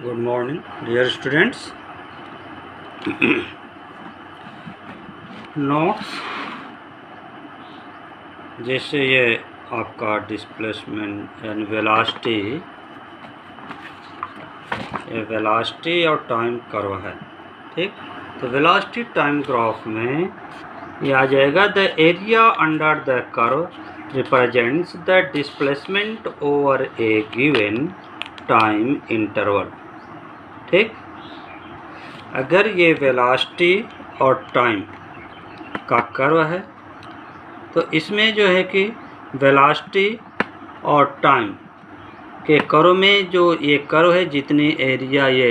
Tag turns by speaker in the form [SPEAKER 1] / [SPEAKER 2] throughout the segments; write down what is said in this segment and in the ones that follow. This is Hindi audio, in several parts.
[SPEAKER 1] Good morning dear students. Notes जैसे ये आपका डिस्प्लेसमेंट यानी वेलोसिटी, ये वेलोसिटी और टाइम कर्व है, ठीक। तो वेलोसिटी टाइम ग्राफ में ये आ जाएगा the area under the curve represents the displacement over A given time interval, ठीक। अगर ये वेलोसिटी और टाइम का कर्व है तो इसमें जो है कि वेलोसिटी और टाइम के कर्व में जो ये कर्व है, जितनी एरिया ये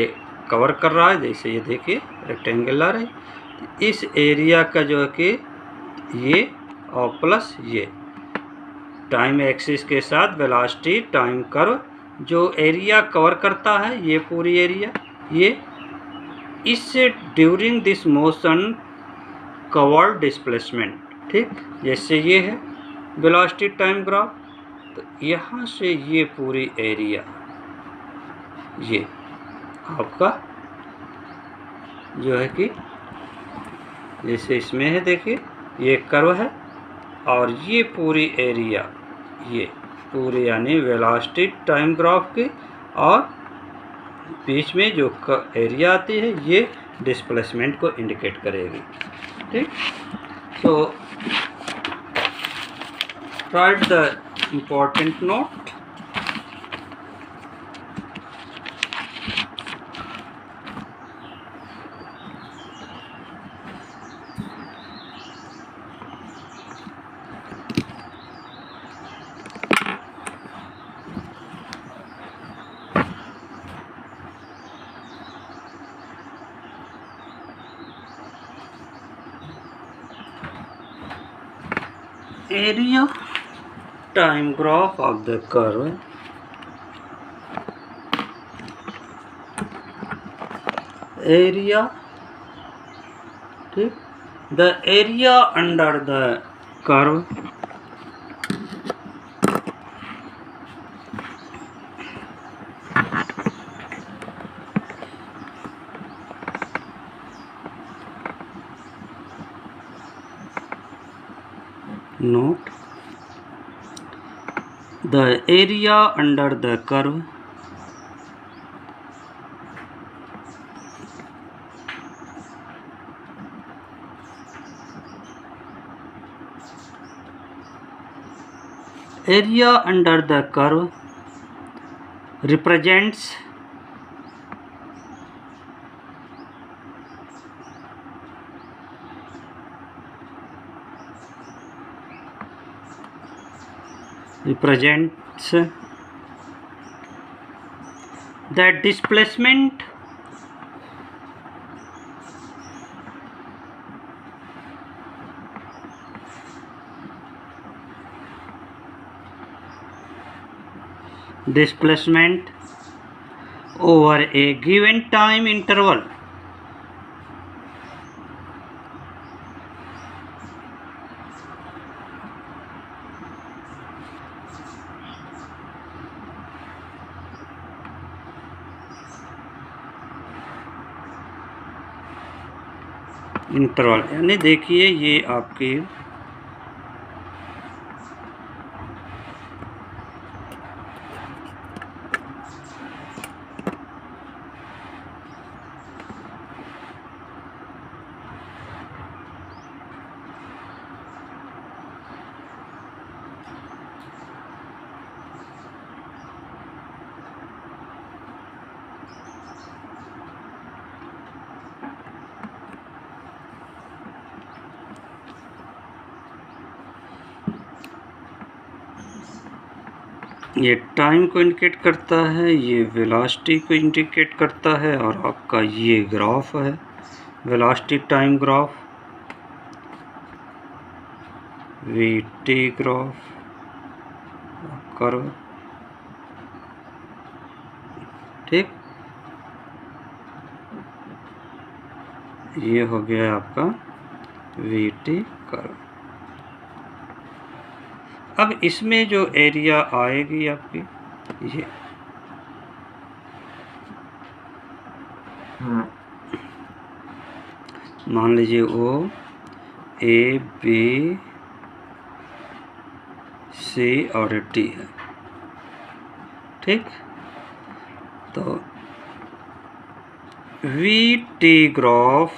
[SPEAKER 1] कवर कर रहा है, जैसे ये देखिए रेक्टेंगुलर है, इस एरिया का जो है कि ये और प्लस ये टाइम एक्सिस के साथ वेलोसिटी टाइम कर्व जो एरिया कवर करता है, ये पूरी एरिया, ये इससे during this motion covered displacement, ठीक। जैसे ये है वेलोसिटी टाइम ग्राफ, तो यहाँ से ये पूरी एरिया, ये आपका जो है कि जैसे इसमें है, देखिए ये कर्व है और ये पूरी एरिया, ये पूरी यानी वेलोसिटी टाइम ग्राफ की, और बीच में जो एरिया आती है ये डिस्प्लेसमेंट को इंडिकेट करेगी, ठीक। So write the important note. Area time graph of the curve area, ठीक। the area under the curve note the area under the curve area under the curve represents the displacement over a given time interval, यानी देखिए ये आपकी ये टाइम को इंडिकेट करता है, ये वेलोसिटी को इंडिकेट करता है, और आपका ये ग्राफ है velocity time graph, VT graph curve, ठीक। ये हो गया आपका वीटी कर्व। अब इसमें जो एरिया आएगी आपकी, मान लीजिए ओ ए बी सी और डी है, ठीक। तो वी टी ग्राफ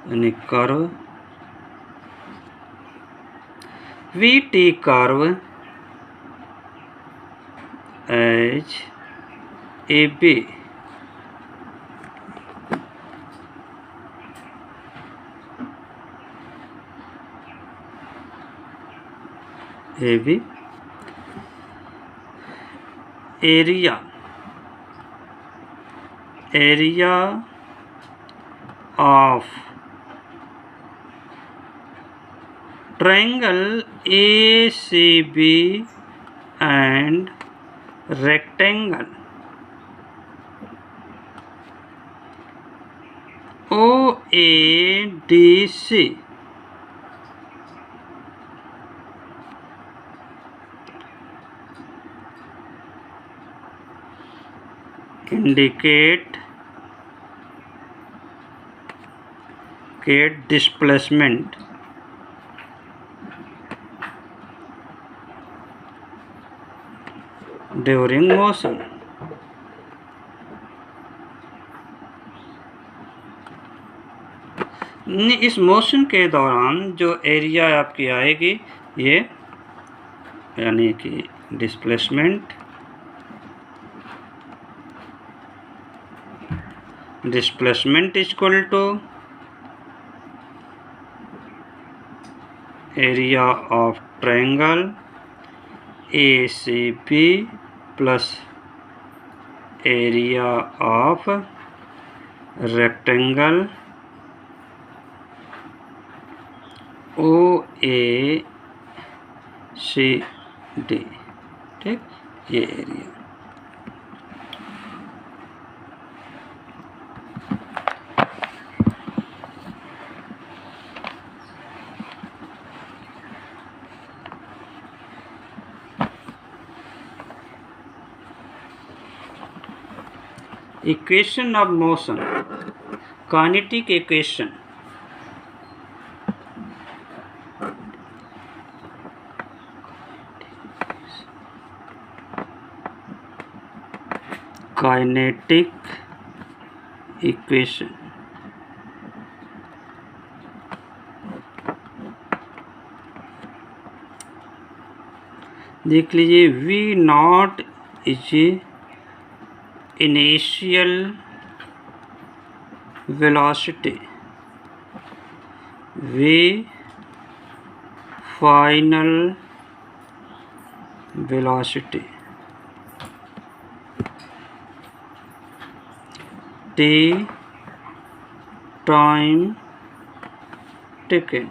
[SPEAKER 1] यानी curve, v t curve as A B area of triangle ACB and rectangle OADC indicate displacement during motion। इस मोशन के दौरान जो एरिया आपकी आएगी ये यानी कि displacement equal to area of triangle ACB plus area of rectangle OACD, ठीक। ये area equation of motion, kinetic equation. Kinetic equation देख लीजिए, V naught is initial velocity, V final velocity, T time taken,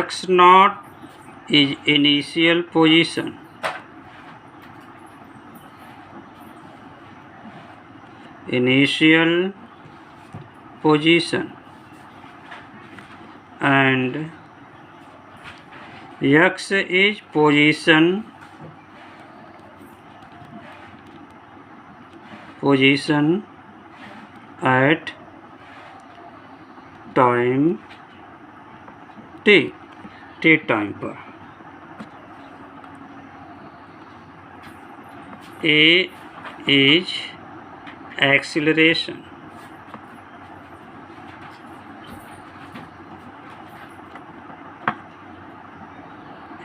[SPEAKER 1] X naught is initial position, and X is position at time t time पर। A is acceleration,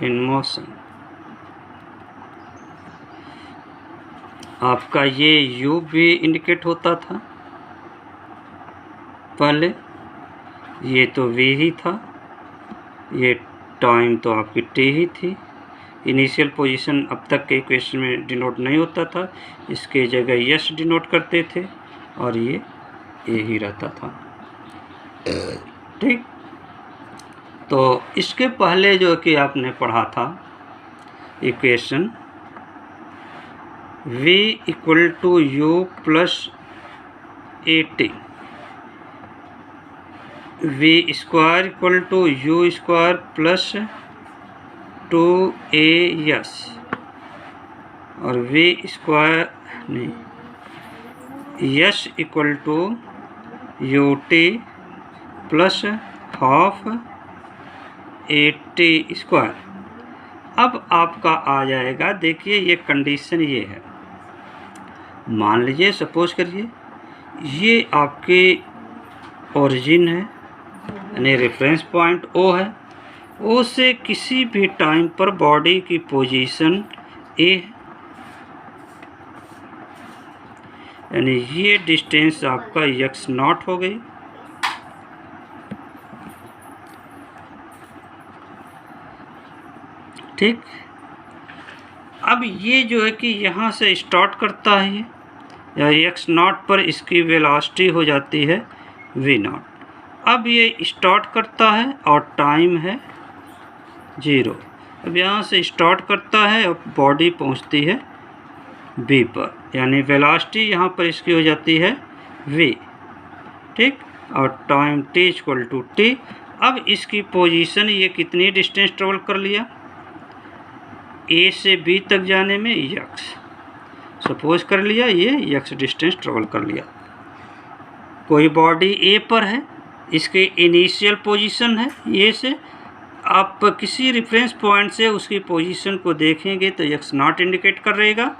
[SPEAKER 1] in motion। आपका ये U भी इंडिकेट होता था पहले, ये तो V ही था, ये टाइम तो आपकी T ही थी। इनिशियल पोजीशन अब तक के इक्वेशन में डिनोट नहीं होता था, इसके जगह यस डिनोट करते थे और ये ही रहता था, ठीक। तो इसके पहले जो कि आपने पढ़ा था equation V equal to U plus AT, V square equal to U square plus 2as और v स्क्वायर नहीं s equal to ut plus half at square. अब आपका आ जाएगा, देखिए ये कंडीशन ये है, मान लीजिए सपोज करिए ये आपके ओरिजिन है यानी रेफरेंस पॉइंट O है, O से किसी भी टाइम पर बॉडी की पोजीशन A है, यानी ये डिस्टेंस आपका x0 हो गई। ठीक, अब ये जो है कि यहाँ से स्टार्ट करता है ये, या x0 पर इसकी वेलोसिटी हो जाती है v0। अब ये स्टार्ट करता है और टाइम है 0। अब यहाँ से स्टार्ट करता है और बॉडी पहुँचती है b पर, यानी वेलोसिटी यहाँ पर इसकी हो जाती है v। ठीक, और time t equal to t। अब इसकी पोजीशन ये कितनी डिस्टेंस ट्रेवल कर लिया, A से B तक जाने में x, सपोज कर लिया ये x डिस्टेंस ट्रेवल कर लिया। कोई बॉडी A पर है, इसके इनिशियल पोजीशन है A से, आप किसी रेफरेंस पॉइंट से उसकी पोजीशन को देखेंगे तो x0 इंडिकेट कर रहेगा,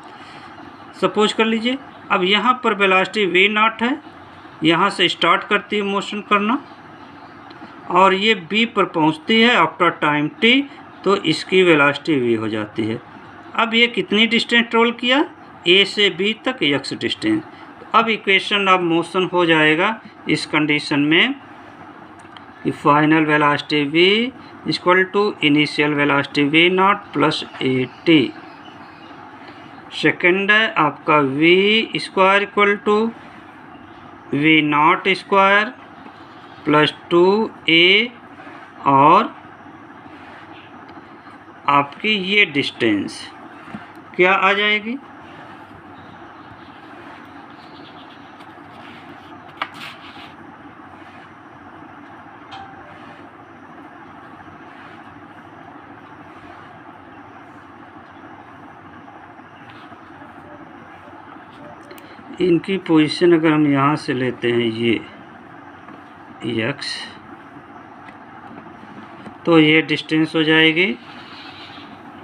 [SPEAKER 1] सपोज कर लीजिए। अब यहाँ पर वेलोसिटी v0 है, यहाँ से स्टार्ट करती है मोशन करना और ये B पर पहुँचती है आफ्टर टाइम t, तो इसकी वेलोसिटी v हो जाती है। अब ये कितनी डिस्टेंस ट्रेवल किया, A से B तक x डिस्टेंस। अब इक्वेशन ऑफ मोशन हो जाएगा इस कंडीशन में कि final velocity v equal to initial velocity v0 plus at। Second है आपका v square equal to v0 square plus 2a और आपकी ये डिस्टेंस क्या आ जाएगी, इनकी पोजीशन अगर हम यहाँ से लेते हैं ये x, तो ये डिस्टेंस हो जाएगी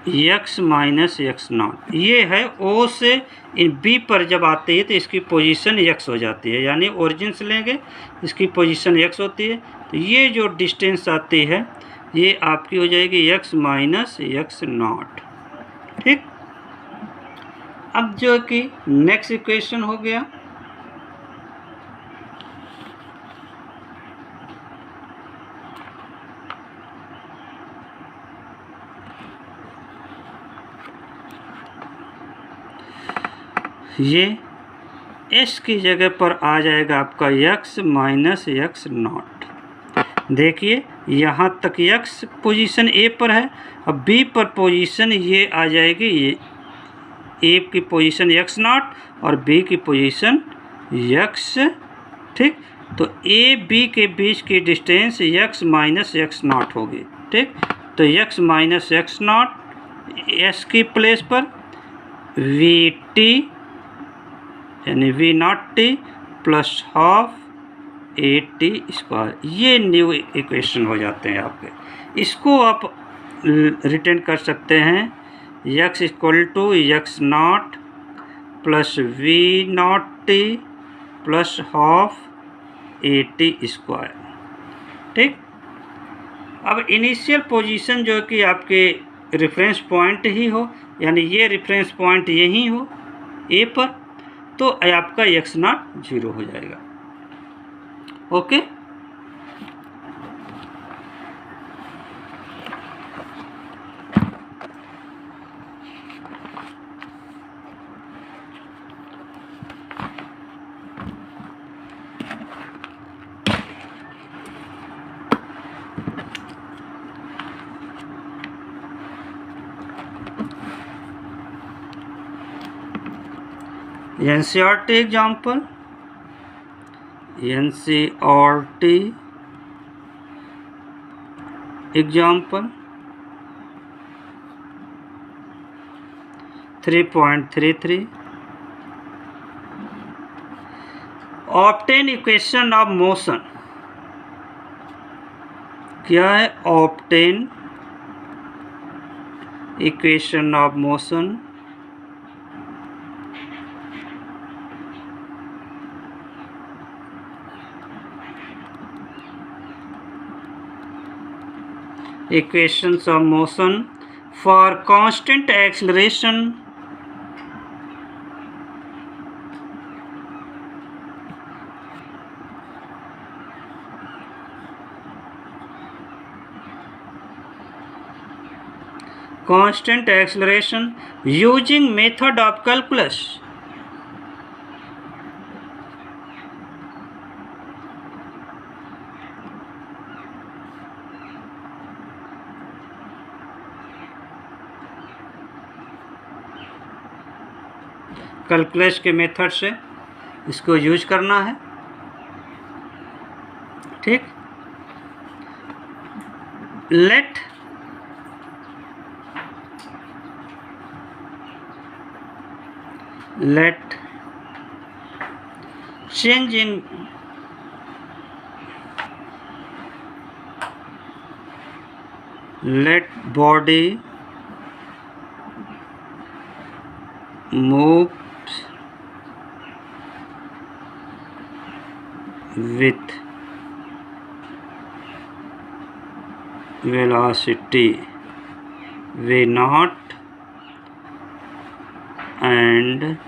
[SPEAKER 1] x माइनस x0। ये है O से इन B पर जब आती है तो इसकी पोजीशन x हो जाती है, यानी ओरिजिन से लेंगे इसकी पोजीशन x होती है, तो ये जो डिस्टेंस आती है ये आपकी हो जाएगी x माइनस x0। ठीक, अब जो कि नेक्स्ट इक्वेशन हो गया, ये s की जगह पर आ जाएगा आपका x माइनस x0। देखिए यहाँ तक x पोजीशन A पर है, अब B पर पोजीशन ये आ जाएगी, ये A की पोजीशन x0 और B की पोजीशन x। ठीक, तो A B के बीच की डिस्टेंस x माइनस x0 होगी। ठीक, तो x माइनस x0 s की प्लेस पर vt यानी v0t plus half at square, ये न्यू इक्वेशन हो जाते हैं आपके। इसको आप रिटर्न कर सकते हैं x equal to x0 plus v0t plus half at square. ठीक, अब इनिशियल पोजीशन जो कि आपके रेफरेंस पॉइंट ही हो, यानी ये रेफरेंस पॉइंट यही हो A पर, तो आपका x0 0 हो जाएगा। Okay, NCERT example, NCERT example 3.33 obtain equation of motion. क्या है? Obtain equation of motion. Equations of motion for constant acceleration using method of calculus। Calculus के मेथड से इसको यूज करना है। ठीक। Let change in body move with velocity v0 and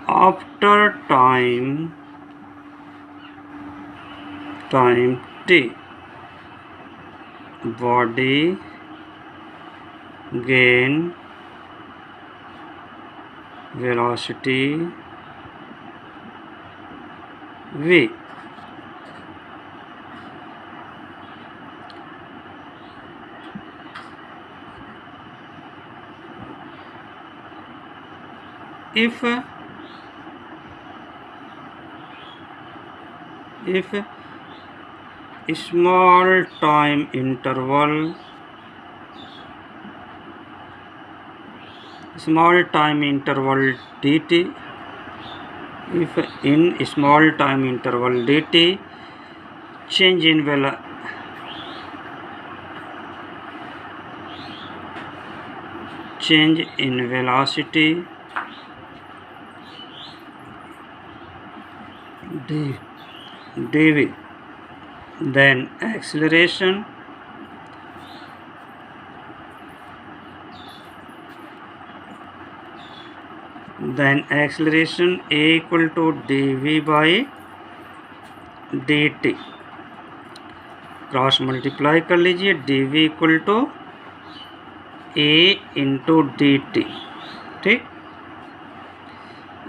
[SPEAKER 1] after time t body gain velocity v। if small time interval dt, if in small time interval dt change in velocity dv, then acceleration a equal to dv by dt, cross multiply कर लीजिए, dv equal to a into dt। ठीक।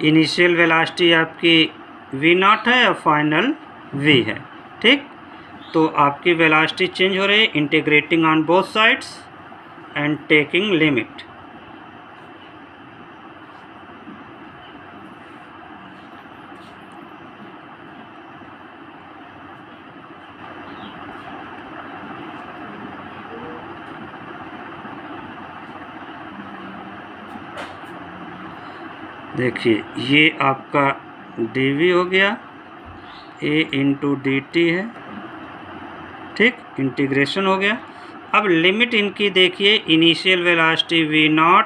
[SPEAKER 1] इनिशियल वेलोसिटी आपकी v0 है और फाइनल v है। ठीक। तो आपकी वेलोसिटी चेंज हो रही है integrating on both sides and taking limit. देखिए ये आपका dv हो गया, a इंटू डी टी है। ठीक। इंटीग्रेशन हो गया। अब लिमिट इनकी देखिए, initial velocity v0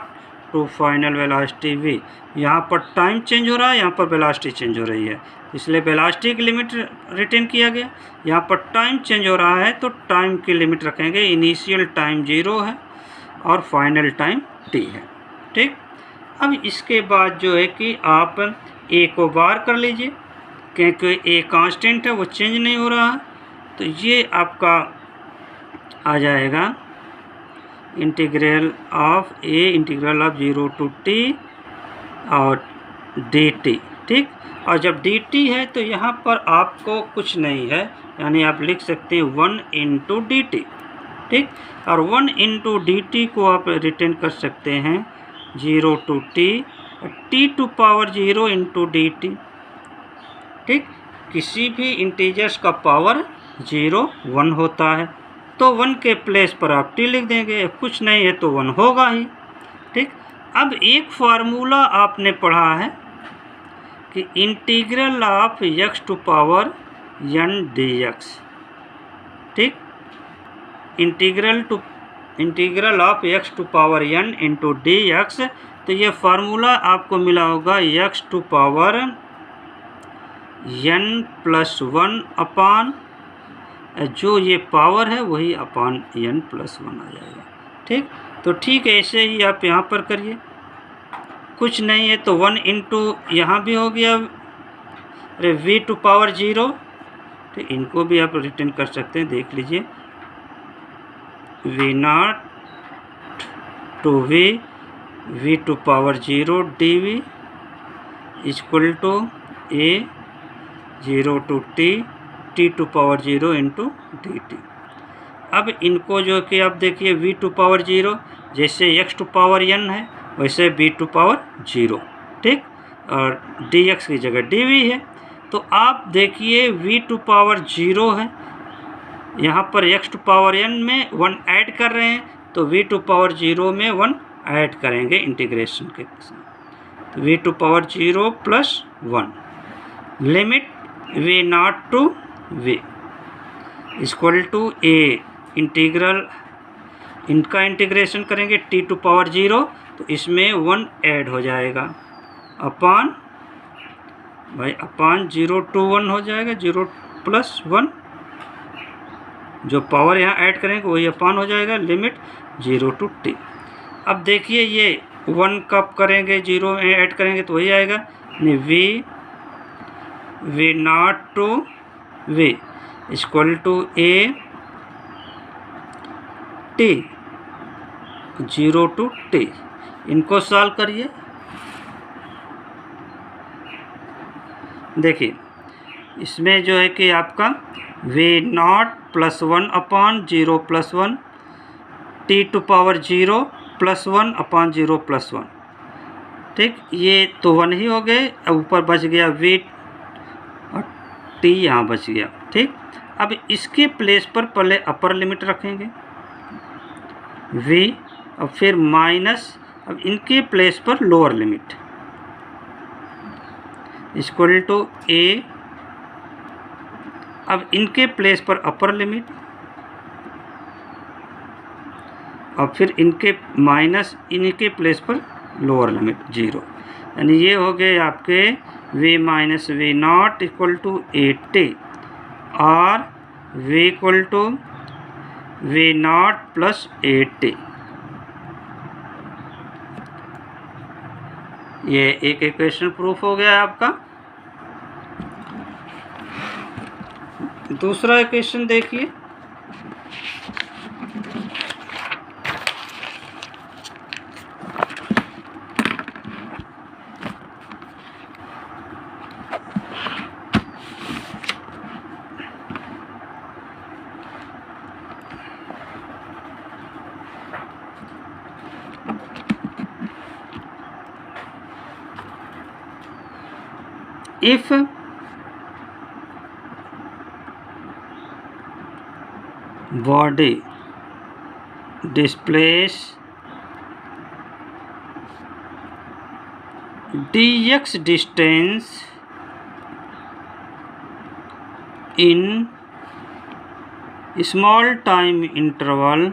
[SPEAKER 1] to final velocity v। यहाँ पर टाइम चेंज हो रहा है, यहाँ पर वेलोसिटी चेंज हो रही है, इसलिए वेलोसिटी की लिमिट रिटेन किया गया। यहाँ पर टाइम चेंज हो रहा है तो टाइम की लिमिट रखेंगे, इनिशियल टाइम 0 है और फाइनल टाइम t है। ठीक। अब इसके बाद जो है कि आप a को बार कर लीजिए, क्योंकि a कांस्टेंट है, वो चेंज नहीं हो रहा है। तो ये आपका आ जाएगा इंटीग्रल ऑफ 0 टू t और dt। ठीक। और जब dt है तो यहाँ पर आपको कुछ नहीं है, यानी आप लिख सकते हैं 1 इंटू डी टी। ठीक। और 1 इंटू डी टी को आप रिटेन कर सकते हैं 0 to t, t to power 0 into d t. ठीक। किसी भी इंटीजर्स का पावर 0 1 होता है, तो 1 के प्लेस पर आप t लिख देंगे, कुछ नहीं है तो 1 होगा ही। ठीक। अब एक फार्मूला आपने पढ़ा है कि integral of x to power n dx, ठीक। Integral of x to power n into d x. तो ये फार्मूला आपको मिला होगा x to power n plus 1 upon जो ये पावर है वही अपान n प्लस 1 आ जाएगा, ठीक। तो ठीक है, ऐसे ही आप यहाँ पर करिए, कुछ नहीं है तो 1 इंटू यहाँ भी हो गया, अरे v टू पावर 0, तो इनको भी आप रिटर्न कर सकते हैं, देख लीजिए v0 to v to power 0 dv equal to a 0 to t to power 0 into dt। अब इनको जो कि आप देखिए v टू पावर 0 जैसे x टू पावर n है वैसे b टू पावर 0, ठीक, और dx की जगह dv है। तो आप देखिए v टू पावर 0 है, यहाँ पर x टू पावर n में 1 ऐड कर रहे हैं तो v टू पावर 0 में 1 ऐड करेंगे इंटीग्रेशन के साथ, तो v to power 0 plus 1 limit v0 to v equal to a integral, इनका इंटीग्रेशन करेंगे t टू पावर 0 तो इसमें 1 ऐड हो जाएगा अपान भाई अपान 0 टू 1 हो जाएगा, 0 प्लस 1 जो पावर यहाँ ऐड करेंगे वही अपान हो जाएगा, लिमिट 0 टू t। अब देखिए ये 1 कब करेंगे 0 ऐड करेंगे तो वही आएगा, v0 to v equal to a t 0 to t। इनको सॉल्व करिए, देखिए इसमें जो है कि आपका v0 plus 1 upon 0 plus 1 t to power 0 plus 1 upon 0 plus 1, ठीक, ये तो 1 ही हो गए। अब ऊपर बच गया v और t यहाँ बच गया, ठीक। अब इसके प्लेस पर पहले अपर लिमिट रखेंगे v और फिर माइनस, अब इनके प्लेस पर lower limit equal to a, अब इनके प्लेस पर अपर लिमिट और फिर इनके माइनस इनके प्लेस पर लोअर लिमिट 0, यानी ये हो गए आपके v minus v0 equal to 80 और v equal to v0 plus 80। ये एक इक्वेशन प्रूफ हो गया है आपका। दूसरा इक्वेशन देखिए, if body displays dx distance in small time interval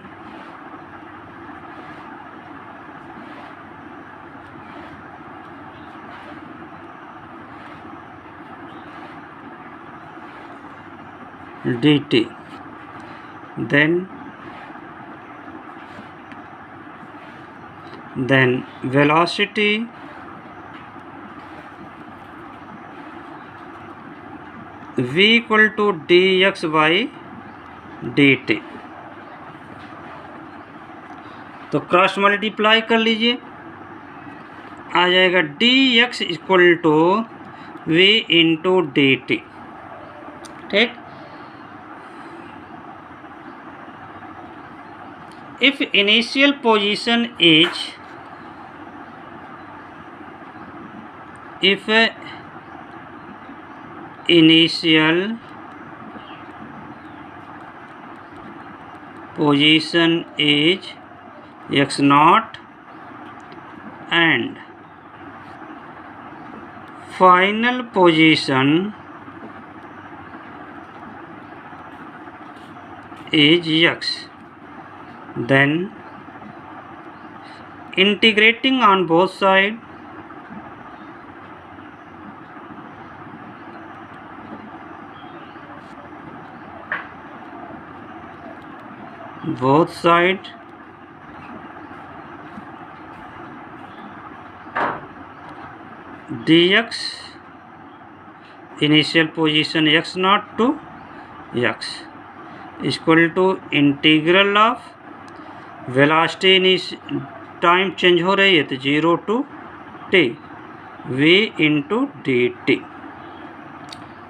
[SPEAKER 1] dt, then velocity v equal to dx by dt। तो क्रॉस मल्टीप्लाई कर लीजिए, आ जाएगा dx equal to v into d t, ठीक। If initial position is initial position is x0 and final position is x, then integrating on both sides, dx initial position x naught to x equal to integral of velocity time change हो रही है तो 0 to t v into d t.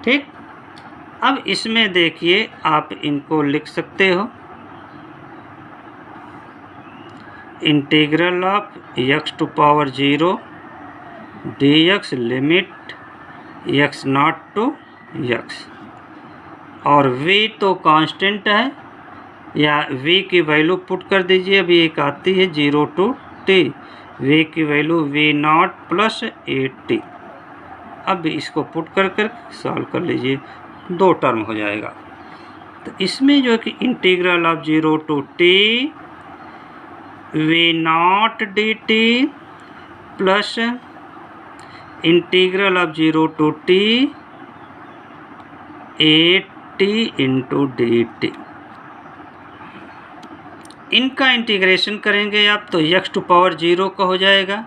[SPEAKER 1] ठीक, अब इसमें देखिए आप इनको लिख सकते हो integral of x to power 0 dx limit x naught to x, और v तो कांस्टेंट है, या v की वैल्यू पुट कर दीजिए। अभी एक आती है 0 to t, v की value v not plus 8t। अब इसको पुट कर सॉल्व कर लीजिए, 2 टर्म हो जाएगा। तो इसमें जो कि integral of 0 to t v not D T plus integral of 0 to t 8t into d T. इनका इंटीग्रेशन करेंगे आप तो x टू पावर 0 का हो जाएगा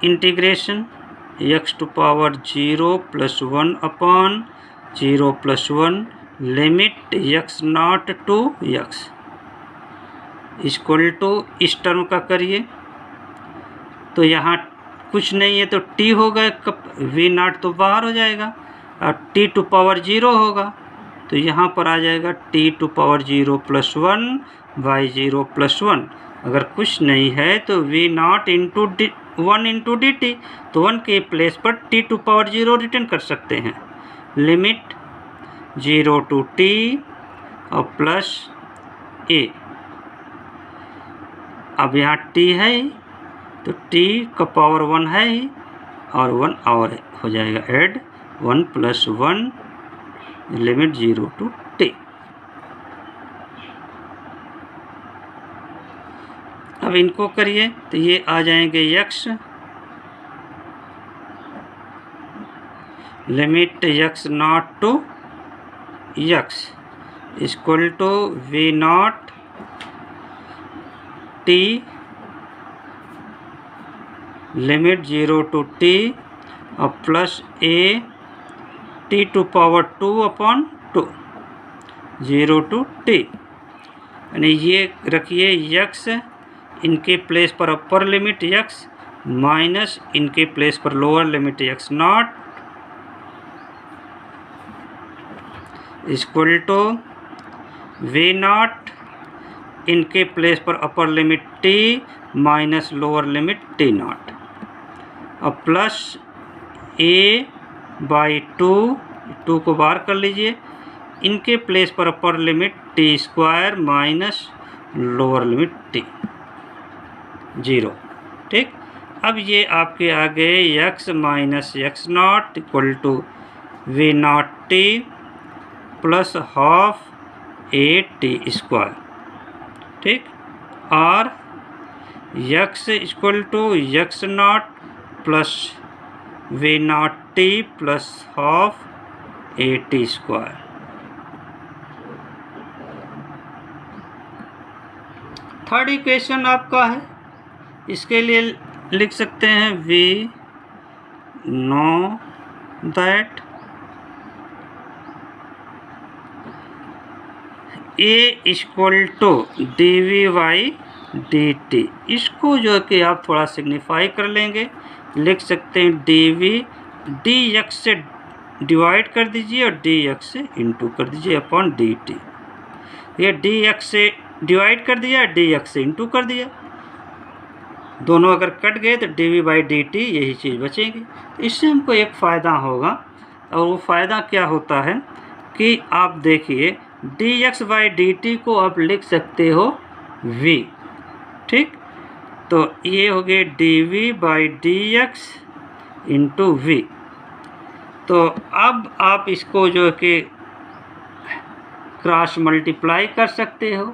[SPEAKER 1] integration x to power 0 plus 1 upon 0 plus 1 limit x naught to x equal to इस टर्म का करिए तो यहाँ कुछ नहीं है तो t होगा, v नॉट तो बाहर हो जाएगा और t टू पावर 0 होगा तो यहाँ पर आ जाएगा t to power 0 plus 1 by 0 plus 1। अगर कुछ नहीं है तो v naught into 1 into d t, तो 1 के प्लेस पर t टू पावर 0 रिटर्न कर सकते हैं। लिमिट 0 टू t और प्लस a, अब यहाँ t है तो t का पावर 1 है और 1 और हो जाएगा add 1 plus 1 limit 0 to t। अब इनको करिए तो ये आ जाएंगे x limit x naught to x equal to v naught t limit 0 to t और plus a t to power 2 upon 2 0 to t, यानी ये रखिए x इनके प्लेस पर अपर लिमिट x माइनस इनके प्लेस पर lower limit x naught equal to v naught इनके प्लेस पर upper limit t minus lower limit t naught और प्लस a बाई 2 को बाहर कर लीजिए, इनके प्लेस पर upper limit t square minus lower limit t 0। ठीक, अब ये आपके आ गए x minus x naught equal to v naught t plus half a t square. ठीक, और x equal to x naught plus v naught t plus half a t square. Third equation आपका है, इसके लिए लिख सकते हैं v know that a equal to d v by d t. इसको जो कि आप थोड़ा सिग्निफाई कर लेंगे, लिख सकते हैं डी वी डी एक्स से डिवाइड कर दीजिए और डी एक्स से इंटू कर दीजिए अपॉन डी टी। ये डी एक्स से डिवाइड कर दिया, डी एक्स से इंटू कर दिया, दोनों अगर कट गए तो d v by d t यही चीज़ बचेगी। इससे हमको एक फ़ायदा होगा, और वो फ़ायदा क्या होता है कि आप देखिए D x by d T को आप लिख सकते हो v। ठीक, तो ये हो गए dv by dx into v. तो अब आप इसको जो है कि क्रॉस मल्टीप्लाई कर सकते हो,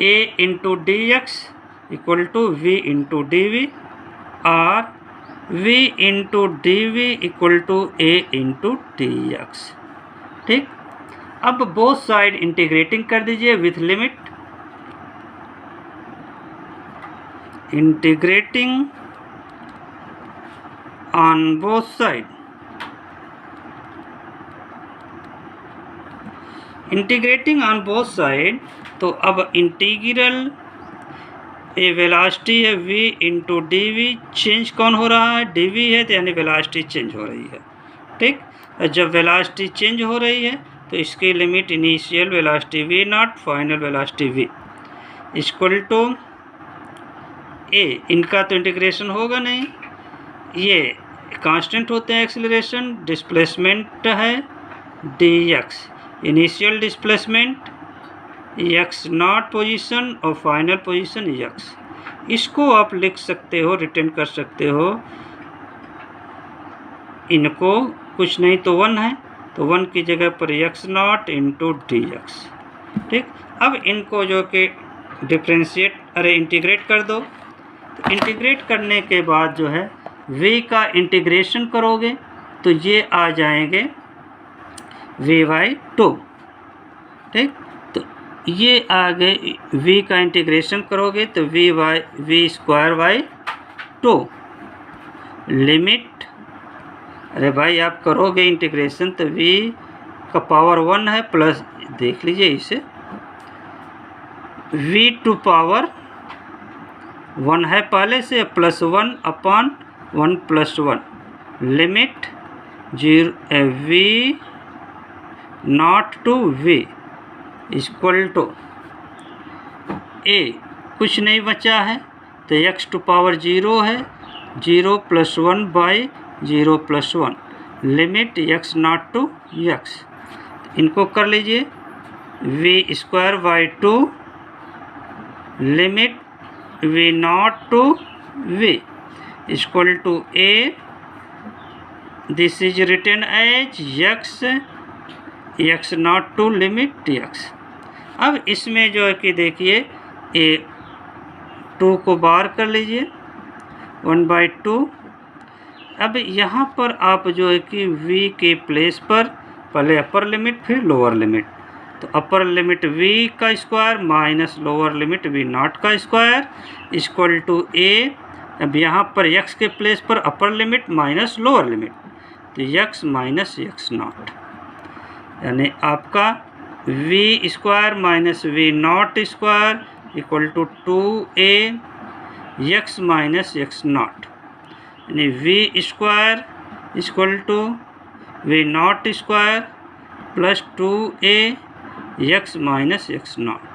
[SPEAKER 1] a into d x equal to v into d v और v into d v equal to a into d x. ठीक, अब बोथ साइड इंटीग्रेटिंग कर दीजिए with limit, integrating on both side, integrating on both side. तो अब इंटीग्रल ए वेलोसिटी है v into d v, change कौन हो रहा है, डी वी है, तो यानी वेलोसिटी चेंज हो रही है। ठीक, जब वेलोसिटी चेंज हो रही है तो इसकी limit initial velocity v naught, final velocity v equal to a। इनका तो इंटीग्रेशन होगा नहीं, ये कांस्टेंट होते हैं एक्सेलरेशन, डिस्प्लेसमेंट है dx, initial displacement x not position और फाइनल पोजीशन x। इसको आप लिख सकते हो, रिटर्न कर सकते हो, इनको कुछ नहीं तो 1 है, तो 1 की जगह पर x not into d x. ठीक, अब इनको जो कि इंटीग्रेट कर दो। तो इंटीग्रेट करने के बाद जो है v का इंटीग्रेशन करोगे तो ये आ जाएंगे v/2। ठीक, तो ये आ गए, v का इंटीग्रेशन करोगे तो v स्क्वायर 2 लिमिट, अरे भाई आप करोगे इंटीग्रेशन तो v का पावर 1 है प्लस, देख लीजिए इसे, v टू पावर 1 है पहले से, plus 1 upon 1 plus 1 limit 0 v naught to v equal to a, कुछ नहीं बचा है तो x टू पावर 0 है, 0 plus 1 by 0 plus 1 limit x naught to x। इनको कर लीजिए, v square by 2 limit v naught to v equal to a, this is written as x naught to limit x। अब इसमें जो है कि देखिए a 2 को बाहर कर लीजिए 1/2। अब यहाँ पर आप जो है कि v के प्लेस पर पहले अपर लिमिट फिर लोअर लिमिट, तो अपर लिमिट v का square minus lower limit v naught का स्क्वायर इक्वल टू a। अब यहाँ पर x के प्लेस पर upper limit minus lower limit, तो x माइनस x नॉट, यानी आपका v square minus v naught square equal to 2a x minus x naught, यानी v square equal to v naught square plus 2a x minus x not.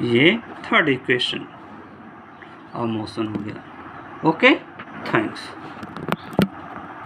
[SPEAKER 1] ये थर्ड इक्वेशन ऑफ मोशन हो गया। Okay, thanks.